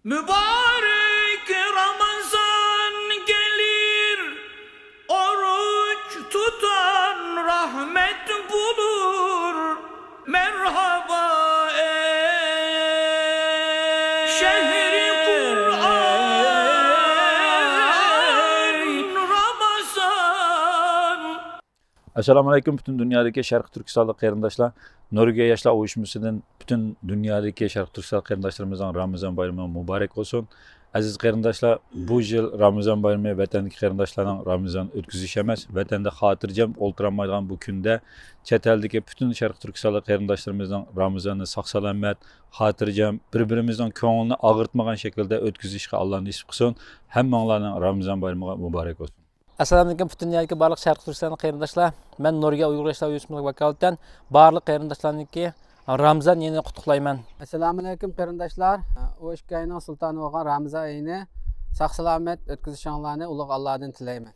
Mübarek Ramazan gelir, oruç tutan rahmet bulur. Merhaba ey şehri Kur'an Ramazan. Assalamu alaikum bütün dünyadaki Şarkı Türkistanlı qarindoshlar. Norvegiya Yoshlar Uyushmasidan bütün dünyadaki Şarkı Türkistan qarindoshlarımızdan Ramazan bayramı mübarek olsun. Aziz qarindoshlar, bu yıl Ramazan bayramı vatandagi qarindoshlarning Ramazan o'tkazish emas, vatanda xotirjam o'ltirolmaydigan bu kunda chet eldagi bütün Şarkı Türkistanlı qarindoshlarımızdan Ramazanni sog'-salomat, xotirjam, bir-birimizning ko'nglini og'ritmagan shaklda o'tkazishga Alloh nasib qilsin. Hammanglarning Ramazan bayrami mübarek olsun. Assalamu alaikum bütün dünyadaki barlıq Şarkı Türkistanlı qarindoshlar. Men Norvegiya Uyghur Yoshlar Uyushmasi vakolatidan barlıq qarindoshlarniki Ramazan yeni qutlayman. Assalamu alaikum qarindoshlar. O'shkayning sultoni bo'lgan Ramazon oyini sog' salomat o'tkazishingizni ulug' Allohdan tilayman.